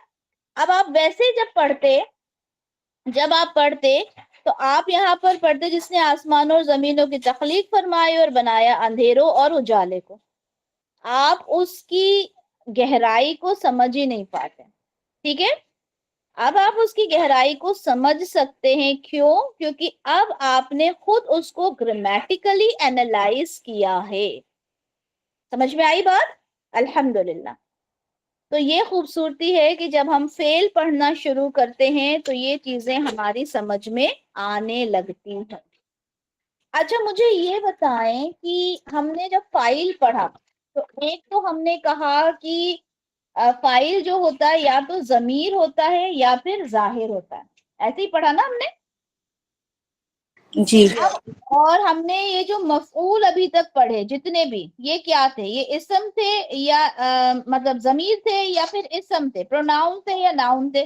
اب آپ ویسے جب آپ پڑھتے تو آپ یہاں پر پڑھتے جس نے آسمانوں اور زمینوں کی تخلیق فرمائی اور بنایا اندھیروں اور اجالے کو. آپ اس کی گہرائی کو سمجھ ہی نہیں پاتے. ٹھیک ہے, اب آپ اس کی گہرائی کو سمجھ سکتے ہیں. کیوں؟ کیونکہ اب آپ نے خود اس کو گرامیٹیکلی اینالائز کیا ہے. سمجھ میں آئی بات؟ الحمدللہ. تو یہ خوبصورتی ہے کہ جب ہم فعل پڑھنا شروع کرتے ہیں تو یہ چیزیں ہماری سمجھ میں آنے لگتی ہیں. اچھا مجھے یہ بتائیں کہ ہم نے جب فاعل پڑھا تو ایک تو ہم نے کہا کہ فاعل جو ہوتا ہے یا تو ضمیر ہوتا ہے یا پھر ظاہر ہوتا ہے. ایسے ہی پڑھا نا ہم نے؟ جی اور ہم نے یہ جو مفعول ابھی تک پڑھے جتنے بھی, یہ کیا تھے؟ یہ اسم تھے یا مطلب ضمیر تھے یا پھر اسم تھے, پروناؤن تھے یا ناؤن تھے؟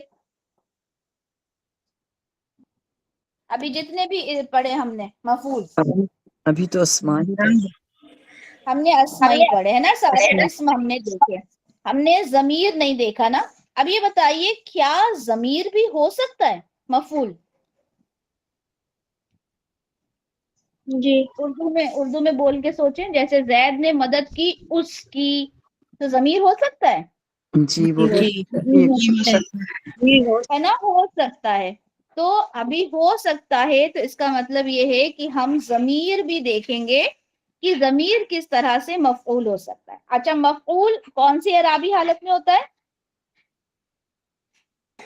ابھی جتنے بھی پڑھے ہم نے مفعول, ابھی تو آسمان ہم نے اسمائی پڑھے ہیں نا, سارے اسم ہم نے دیکھے, ہم نے ضمیر نہیں دیکھا نا. اب یہ بتائیے کیا ضمیر بھی ہو سکتا ہے مفعول؟ جی اردو میں بول کے سوچیں. جیسے زید نے مدد کی اس کی, تو ضمیر ہو سکتا ہے جی وہ جی ہے نا، ہو سکتا ہے. تو ابھی ہو سکتا ہے تو اس کا مطلب یہ ہے کہ ہم ضمیر بھی دیکھیں گے کہ ضمیر کس طرح سے مفعول ہو سکتا ہے. اچھا مفعول کون سی اعرابی حالت میں ہوتا ہے؟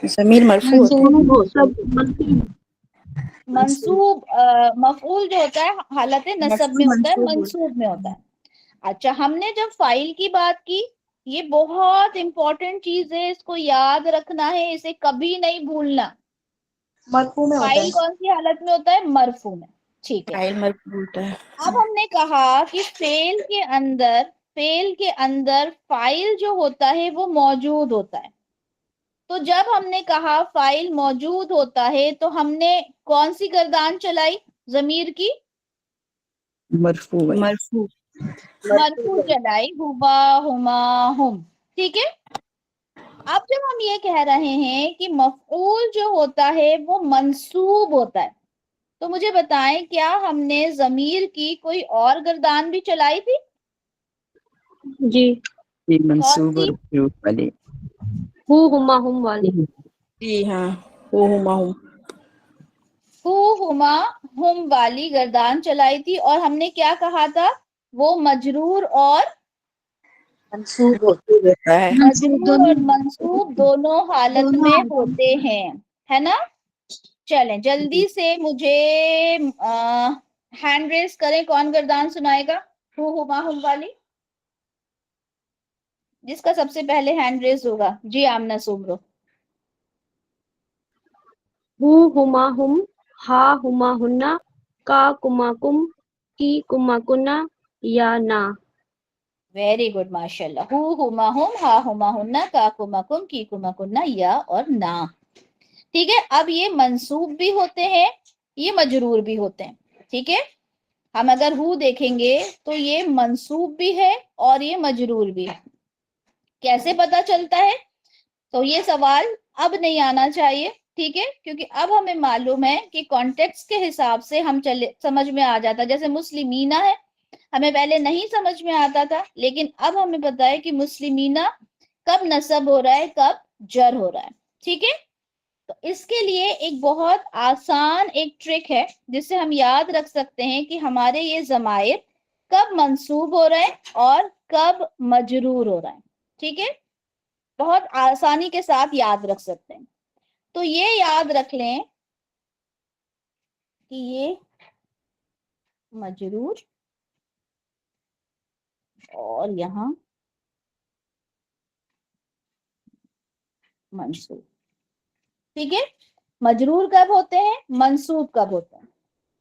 ضمیر مرفوع ہوتا منصوب مفعول جو ہوتا ہے حالت نصب میں ہوتا ہے، منصوب میں ہوتا ہے. اچھا ہم نے جب فائل کی بات کی، یہ بہت امپورٹنٹ چیز ہے، اس کو یاد رکھنا ہے، اسے کبھی نہیں بھولنا. مرفوع میں ہوتا فائل ہے. کون سی حالت میں ہوتا ہے؟ مرفوع میں. ٹھیک ہے. فاعل مرفوع ہوتا ہے. اب ہم نے کہا کہ فعل کے اندر فائل جو ہوتا ہے وہ موجود ہوتا ہے. تو جب ہم نے کہا فائل موجود ہوتا ہے تو ہم نے کون سی گردان چلائی ضمیر کی؟ مرفوع والی. مرفوع چلائی، ہوا ہما ہم. ٹھیک ہے. اب جب ہم یہ کہہ رہے ہیں کہ مفعول جو ہوتا ہے وہ منصوب ہوتا ہے، تو مجھے بتائیں کیا ہم نے ضمیر کی کوئی اور گردان بھی چلائی تھی؟ جی جی کون منصوب اور سی؟ مجرور والی. ہما ہم والی. جی ہاں ہما ہم. ہما ہم والی گردان چلائی تھی، اور ہم نے کیا کہا تھا؟ وہ مجرور اور منصوب ہوتا ہے. مجرور اور منصوب دونوں حالت میں ہوتے ہیں، ہے نا. چلیں جلدی سے مجھے ہینڈ ریز کریں، کون گردان سنائے گا ہما ہم والی؟ جس کا سب سے پہلے ہینڈ ریز ہوگا. جی آمنہ سومرو. ہما ہم، ہا ہما ہننا، کا کما کم، کی کما کنا، یا نا. ویری گڈ ماشاء اللہ. ہما ہم، ہا ہما ہننا، کا کما کم، کی کما کنا، یا اور نا. ٹھیک ہے. اب یہ منصوب بھی ہوتے ہیں، یہ مجرور بھی ہوتے ہیں. ٹھیک ہے. ہم اگر ہو دیکھیں گے تو یہ منصوب بھی ہے اور یہ مجرور بھی ہے. کیسے پتا چلتا ہے؟ تو یہ سوال اب نہیں آنا چاہیے. ٹھیک ہے. کیونکہ اب ہمیں معلوم ہے کہ کانٹیکسٹ کے حساب سے ہم سمجھ میں آ جاتا. جیسے مسلمینہ ہے، ہمیں پہلے نہیں سمجھ میں آتا تھا، لیکن اب ہمیں پتا ہے کہ مسلمینہ کب نصب ہو رہا ہے، کب جر ہو رہا ہے. ٹھیک ہے. تو اس کے لیے ایک بہت آسان ایک ٹرک ہے جس سے ہم یاد رکھ سکتے ہیں کہ ہمارے یہ ضمائر کب منصوب ہو رہے ہیں اور کب مجرور ہو رہا ہے. ٹھیک ہے. بہت آسانی کے ساتھ یاد رکھ سکتے ہیں. تو یہ یاد رکھ لیں کہ یہ مجرور اور یہاں منصوب. ٹھیک ہے. مجرور کب ہوتے ہیں، منصوب کب ہوتے ہیں.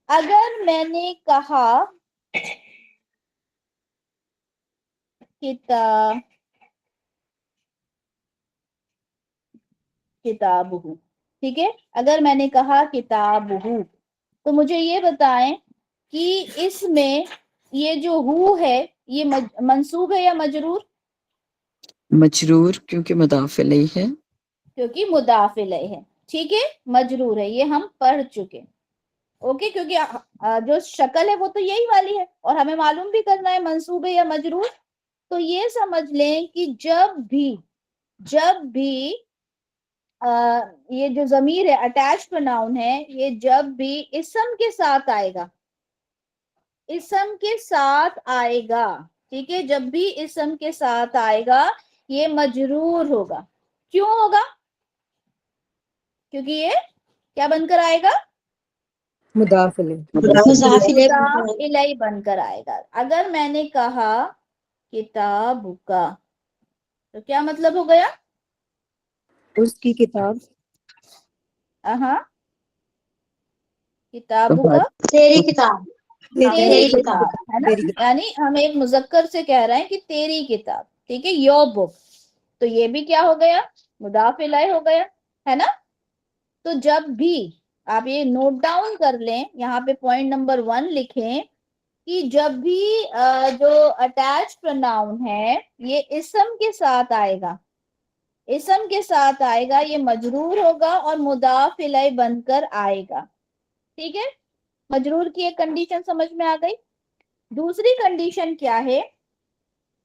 اگر میں نے کہا کتابہ، ٹھیک ہے. اگر میں نے کہا کتابہ تو مجھے یہ بتائیں کہ اس میں یہ جو ہو ہے یہ منصوب ہے یا مجرور؟ مجرور کیونکہ مضاف الیہ ہے. کیونکہ مضاف الیہ ہے. ٹھیک ہے. مجرور ہے، یہ ہم پڑھ چکے. اوکے. کیونکہ جو شکل ہے وہ تو یہی والی ہے اور ہمیں معلوم بھی کرنا ہے منصوب ہے یا مجرور. تو یہ سمجھ لیں کہ جب بھی یہ جو ضمیر ہے اٹیچ پروناؤن ہے، یہ جب بھی اسم کے ساتھ آئے گا، اسم کے ساتھ آئے گا. ٹھیک ہے. جب بھی اسم کے ساتھ آئے گا یہ مجرور ہوگا. کیوں ہوگا؟ کیونکہ یہ کیا بن کر آئے گا؟ مضاف الیہ. مضاف مضاف الیہ بن کر آئے گا. اگر میں نے کہا کتاب کا تو کیا مطلب ہو گیا؟ اس کی کتاب. کتاب کا تیری کتاب. تیری کتاب ہے نا. یعنی ہم ایک مذکر سے کہہ رہے ہیں کہ تیری کتاب. ٹھیک ہے. Your book. تو یہ بھی کیا ہو گیا؟ مضاف الیہ ہو گیا، ہے نا. تو جب بھی آپ یہ نوٹ ڈاؤن کر لیں، یہاں پہ پوائنٹ نمبر 1 لکھیں کہ جب بھی جو اٹیچ پروناؤن ہے یہ اسم کے ساتھ آئے گا، اسم کے ساتھ آئے گا، یہ مجرور ہوگا اور مضاف الیہ بن کر آئے گا. ٹھیک ہے. مجرور کی ایک کنڈیشن سمجھ میں آ گئی. دوسری کنڈیشن کیا ہے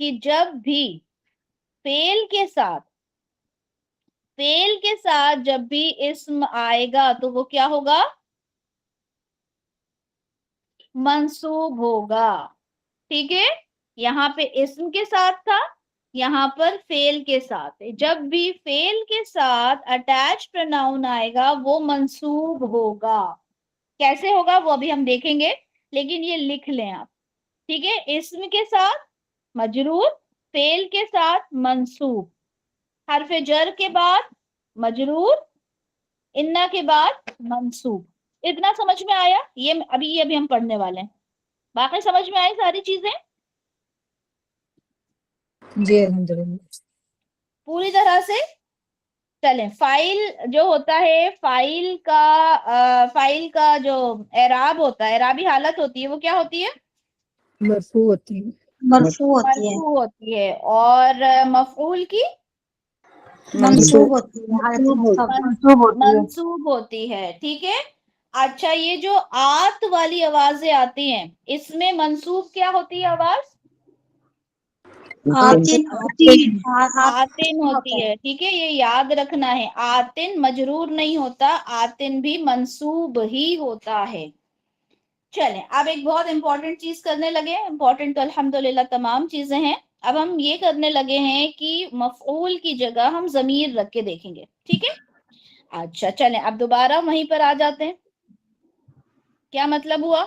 کہ جب بھی فعل کے ساتھ جب بھی اسم آئے گا تو وہ کیا ہوگا؟ منصوب ہوگا. ٹھیک ہے، یہاں پہ اسم کے ساتھ تھا، یہاں پر فعل کے ساتھ. جب بھی فعل کے ساتھ اٹیچ پروناؤن آئے گا وہ منصوب ہوگا. کیسے ہوگا وہ ابھی ہم دیکھیں گے، لیکن یہ لکھ لیں آپ. ٹھیک ہے، اسم کے ساتھ مجرور، فعل کے ساتھ منصوب، حرف جر کے بعد مجرور، انا کے بعد منصوب. اتنا سمجھ میں آیا؟ یہ ابھی ہم پڑھنے والے ہیں. باقی سمجھ میں آئی ساری چیزیں جی الحمدللہ. پوری طرح سے؟ چلیں، فائل جو ہوتا ہے، فائل کا جو اعراب ہوتا ہے، اعرابی حالت ہوتی ہے، وہ کیا ہوتی ہے؟ مرفوع ہوتی ہے. مرفوع ہوتی ہے. مرفوع ہوتی ہے. اور مفعول کی منصوب ہوتی ہے. حالت نصب. منصوب ہوتی ہے. ٹھیک ہے. اچھا، یہ جو آت والی آوازیں آتی ہیں، اس میں منصوب کیا ہوتی ہے آواز؟ آتن آتن ہوتی ہے. ٹھیک ہے، یہ یاد رکھنا ہے. آتن مجرور نہیں ہوتا، آتن بھی منصوب ہی ہوتا ہے. چلیں، اب ایک بہت امپورٹنٹ چیز کرنے لگے. امپورٹنٹ تو الحمدللہ تمام چیزیں ہیں. اب ہم یہ کرنے لگے ہیں کہ مفعول کی جگہ ہم ضمیر رکھ کے دیکھیں گے. ٹھیک ہے. اچھا چلیں، اب دوبارہ وہیں پر آ جاتے ہیں. کیا مطلب ہوا؟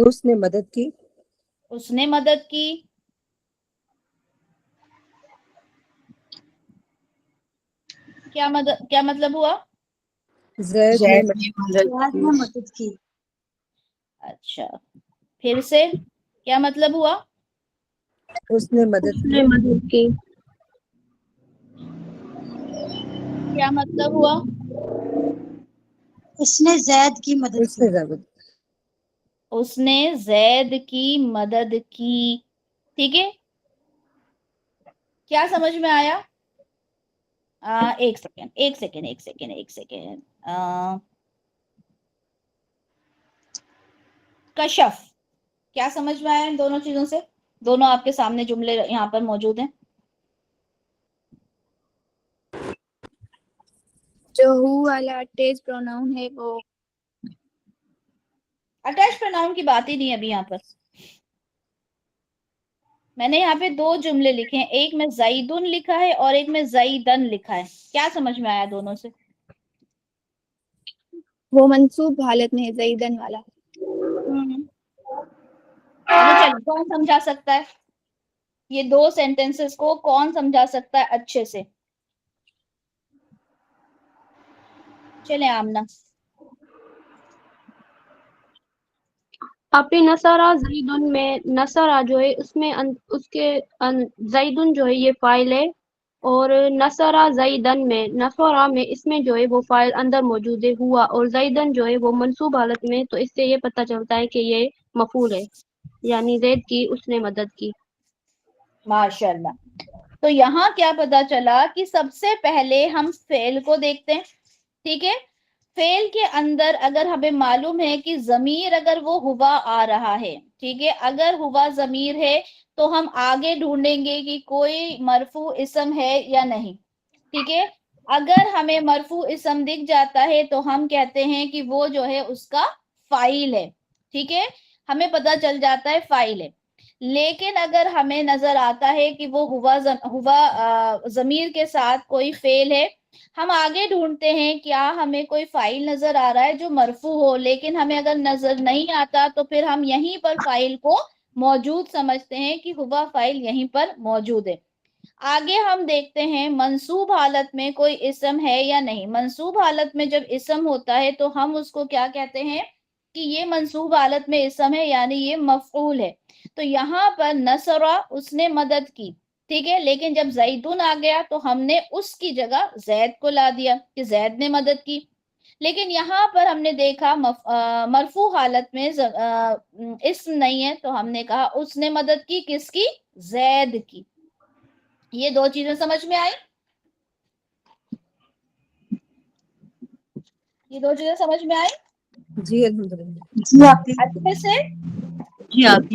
اس نے مدد کی. اس نے مدد کی. کیا مطلب ہوا؟ زید نے مدد کی. اچھا، پھر سے کیا مطلب ہوا؟ اس نے مدد کی. کیا مطلب ہوا؟ اس نے زید کی مدد کی. اس نے زید کی مدد کی. ٹھیک ہے، کیا سمجھ میں آیا؟ ایک سیکنڈ. کشف، کیا سمجھ میں آیا ان دونوں چیزوں سے؟ دونوں آپ کے سامنے جملے یہاں پر موجود ہیں. جو ہو والا اٹیچ پروناؤن ہے وہ اٹیچ پروناؤن کی بات ہی نہیں ابھی یہاں پر. میں نے یہاں پہ دو جملے لکھے ہیں، ایک میں زیدن لکھا ہے اور ایک میں زیدن لکھا ہے. کیا سمجھ میں آیا دونوں سے؟ وہ منصوب حالت میں ہے زیدن والا. چلو، کون سمجھا سکتا ہے یہ دو سینٹینسز کو؟ کون سمجھا سکتا ہے اچھے سے؟ چلیں آمنہ. آپ نصرہ زیدن میں نصرہ جو ہے اس میں اس کے زیدن جو ہے یہ فائل ہے، اور نصرہ زیدن میں نصرہ میں اس میں جو ہے وہ فائل اندر موجود ہے ہوا، اور زیدن جو ہے وہ منصوب حالت میں. تو اس سے یہ پتہ چلتا ہے کہ یہ مفعول ہے، یعنی زید کی اس نے مدد کی. ماشاءاللہ. تو یہاں کیا پتا چلا کہ سب سے پہلے ہم فعل کو دیکھتے ہیں. ٹھیک ہے، فعل کے اندر اگر ہمیں معلوم ہے کہ ضمیر اگر وہ ہوا آ رہا ہے، ٹھیک ہے، اگر ہوا ضمیر ہے تو ہم آگے ڈھونڈیں گے کہ کوئی مرفوع اسم ہے یا نہیں. ٹھیک ہے، اگر ہمیں مرفوع اسم دکھ جاتا ہے تو ہم کہتے ہیں کہ وہ جو ہے اس کا فاعل ہے. ٹھیک ہے، ہمیں پتا چل جاتا ہے فاعل ہے. لیکن اگر ہمیں نظر آتا ہے کہ وہ ہوا ضمیر کے ساتھ کوئی فعل ہے، ہم آگے ڈھونڈتے ہیں کیا ہمیں کوئی فاعل نظر آ رہا ہے جو مرفوع ہو. لیکن ہمیں اگر نظر نہیں آتا تو پھر ہم یہیں پر فاعل کو موجود سمجھتے ہیں کہ ہوا فاعل یہیں پر موجود ہے. آگے ہم دیکھتے ہیں منصوب حالت میں کوئی اسم ہے یا نہیں. منصوب حالت میں جب اسم ہوتا ہے تو ہم اس کو کیا کہتے ہیں کہ یہ منصوب حالت میں اسم ہے، یعنی یہ مفعول ہے. تو یہاں پر نصرہ اس نے مدد کی. ٹھیک ہے، لیکن جب زیدن آ گیا تو ہم نے اس کی جگہ زید کو لا دیا کہ زید نے مدد کی. لیکن یہاں پر ہم نے دیکھا مرفوع حالت میں اسم نہیں ہے، تو ہم نے کہا اس نے مدد کی. کس کی؟ زید کی. یہ دو چیزیں سمجھ میں آئی؟ یہ دو چیزیں سمجھ میں آئی؟ جی الحمدللہ. جی آپ اچھے سے. جی آپ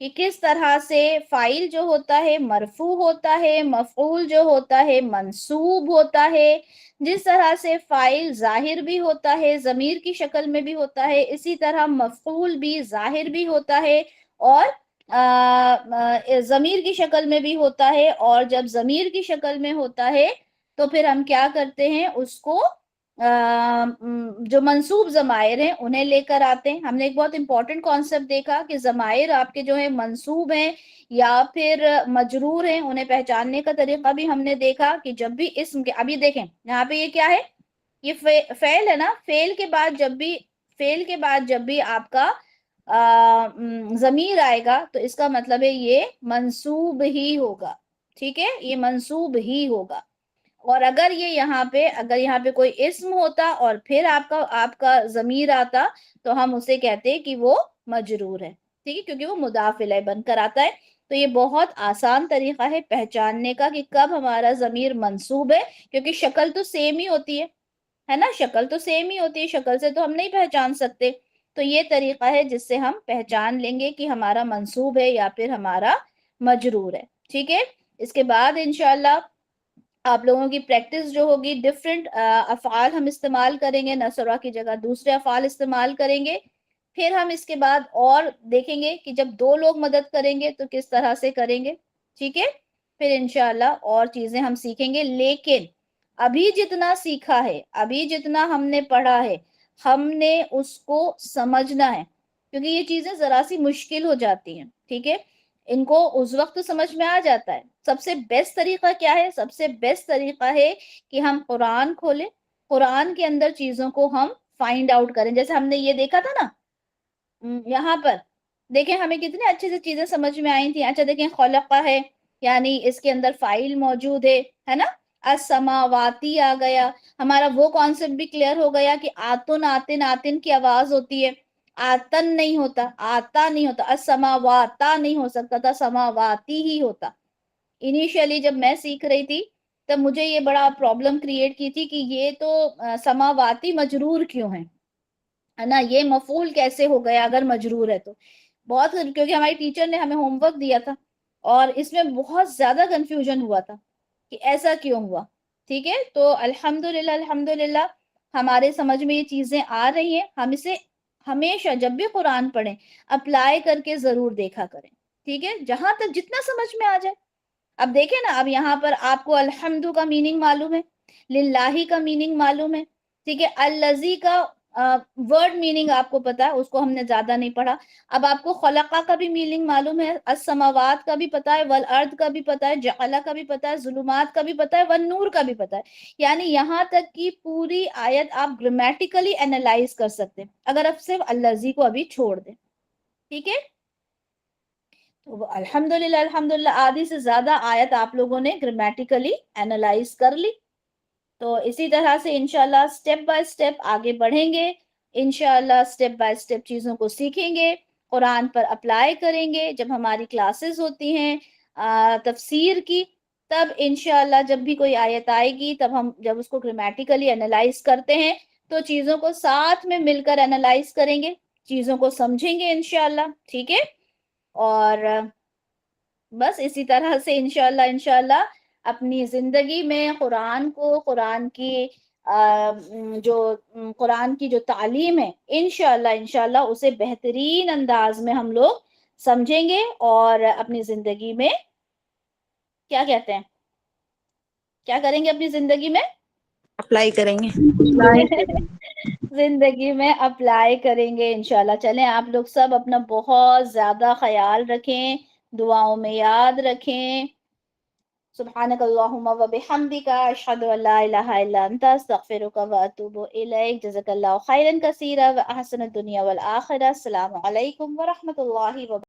کہ کس طرح سے فائل جو ہوتا ہے مرفوع ہوتا ہے، مفعول جو ہوتا ہے منصوب ہوتا ہے، جس طرح سے فائل ظاہر بھی ہوتا ہے، ضمیر کی شکل میں بھی ہوتا ہے، اسی طرح مفعول بھی ظاہر بھی ہوتا ہے اور ضمیر کی شکل میں بھی ہوتا ہے. اور جب ضمیر کی شکل میں ہوتا ہے تو پھر ہم کیا کرتے ہیں، اس کو جو منصوب ضمائر ہیں انہیں لے کر آتے ہیں. ہم نے ایک بہت امپورٹنٹ کانسیپٹ دیکھا کہ ضمائر آپ کے جو ہے منصوب ہیں یا پھر مجرور ہیں، انہیں پہچاننے کا طریقہ بھی ہم نے دیکھا کہ جب بھی اسم کے، ابھی دیکھیں یہاں پہ یہ کیا ہے، یہ فعل ہے نا، فعل کے بعد جب بھی آپ کا ضمیر آئے گا تو اس کا مطلب ہے یہ منصوب ہی ہوگا. ٹھیک ہے، یہ منصوب ہی ہوگا. اور اگر یہاں پہ کوئی اسم ہوتا اور پھر آپ کا ضمیر آتا تو ہم اسے کہتے کہ وہ مجرور ہے. ٹھیک ہے، کیونکہ وہ مضاف الیہ بن کر آتا ہے. تو یہ بہت آسان طریقہ ہے پہچاننے کا کہ کب ہمارا ضمیر منصوب ہے، کیونکہ شکل تو سیم ہی ہوتی ہے نا، شکل تو سیم ہی ہوتی ہے، شکل سے تو ہم نہیں پہچان سکتے. تو یہ طریقہ ہے جس سے ہم پہچان لیں گے کہ ہمارا منصوب ہے یا پھر ہمارا مجرور ہے. ٹھیک ہے، اس کے بعد انشاءاللہ آپ لوگوں کی پریکٹس جو ہوگی، ڈیفرنٹ افعال ہم استعمال کریں گے، نصرہ کی جگہ دوسرے افعال استعمال کریں گے. پھر ہم اس کے بعد اور دیکھیں گے کہ جب دو لوگ مدد کریں گے تو کس طرح سے کریں گے. ٹھیک ہے، پھر انشاءاللہ اور چیزیں ہم سیکھیں گے. لیکن ابھی جتنا سیکھا ہے، ابھی جتنا ہم نے پڑھا ہے، ہم نے اس کو سمجھنا ہے، کیونکہ یہ چیزیں ذرا سی مشکل ہو جاتی ہیں. ٹھیک ہے، ان کو اس وقت سمجھ میں آ جاتا ہے. سب سے بیسٹ طریقہ کیا ہے؟ سب سے بیسٹ طریقہ ہے کہ ہم قرآن کھولیں، قرآن کے اندر چیزوں کو ہم فائنڈ آؤٹ کریں. جیسے ہم نے یہ دیکھا تھا نا، یہاں پر دیکھیں ہمیں کتنے اچھے سے چیزیں سمجھ میں آئی تھیں. اچھا دیکھیں، خلقہ ہے، یعنی اس کے اندر فائل موجود ہے نا. السماواتی آ گیا، ہمارا وہ کانسیپٹ بھی کلیئر ہو گیا کہ آتن آتن آتن کی آواز ہوتی ہے، آتن نہیں ہوتا، آتا نہیں ہوتا، السماواتا نہیں ہو سکتا تھا، سماواتی ہی ہوتا. انیشیلی جب میں سیکھ رہی تھی تب مجھے یہ بڑا پرابلم کریٹ کی تھی کہ یہ تو سماواتی مجرور کیوں ہے نا، یہ مفعول کیسے ہو گیا اگر مجرور ہے تو. بہت، کیونکہ ہماری ٹیچر نے ہمیں ہوم ورک دیا تھا اور اس میں بہت زیادہ کنفیوژن ہوا تھا کہ ایسا کیوں ہوا. ٹھیک ہے، تو الحمدللہ ہمارے سمجھ میں یہ چیزیں آ رہی ہیں. ہم اسے ہمیشہ جب بھی قرآن پڑھیں اپلائی کر کے ضرور دیکھا کریں. ٹھیک ہے، جہاں تک جتنا سمجھ میں آ جائے. اب دیکھیں نا، اب یہاں پر آپ کو الحمد کا میننگ معلوم ہے، للہ کا میننگ معلوم ہے. ٹھیک ہے، الذی کا ورڈ میننگ آپ کو پتا ہے، اس کو ہم نے زیادہ نہیں پڑھا. اب آپ کو خلقہ کا بھی میننگ معلوم ہے، السماوات کا بھی پتا ہے، والارض کا بھی پتا ہے، جعل کا بھی پتا ہے، ظلمات کا بھی پتا ہے، والنور کا بھی پتا ہے. یعنی یہاں تک کی پوری آیت آپ گرامیٹیکلی اینالائز کر سکتے ہیں اگر آپ صرف الذی کو ابھی چھوڑ دیں. ٹھیک ہے، الحمدللہ آدھی سے زیادہ آیت آپ لوگوں نے گرامیٹیکلی اینالائز کر لی. تو اسی طرح سے انشاءاللہ سٹیپ بائی سٹیپ آگے بڑھیں گے. انشاءاللہ سٹیپ بائی سٹیپ چیزوں کو سیکھیں گے، قرآن پر اپلائی کریں گے. جب ہماری کلاسز ہوتی ہیں تفسیر کی، تب انشاءاللہ جب بھی کوئی آیت آئے گی تب ہم جب اس کو گرامیٹیکلی اینالائز کرتے ہیں تو چیزوں کو ساتھ میں مل کر اینالائز کریں گے، چیزوں کو سمجھیں گے انشاءاللہ. ٹھیک ہے، اور بس اسی طرح سے انشاءاللہ اپنی زندگی میں قرآن کو، قرآن کی جو تعلیم ہے انشاءاللہ اسے بہترین انداز میں ہم لوگ سمجھیں گے اور اپنی زندگی میں کیا کہتے ہیں، کیا کریں گے اپنی زندگی میں؟ اپلائی کریں گے. زندگی میں اپلائی کریں گے انشاءاللہ. چلیں آپ لوگ سب اپنا بہت زیادہ خیال رکھیں، دعاؤں میں یاد رکھیں. سبحانک اللہم و بحمدک، اشہد ان لا الہ الا انت، استغفرک و اتوب الیک. جزاک اللہ خیرا کثیرا و احسن الدنیا والآخرہ. السلام علیکم و رحمۃ اللہ وبرکاتہ.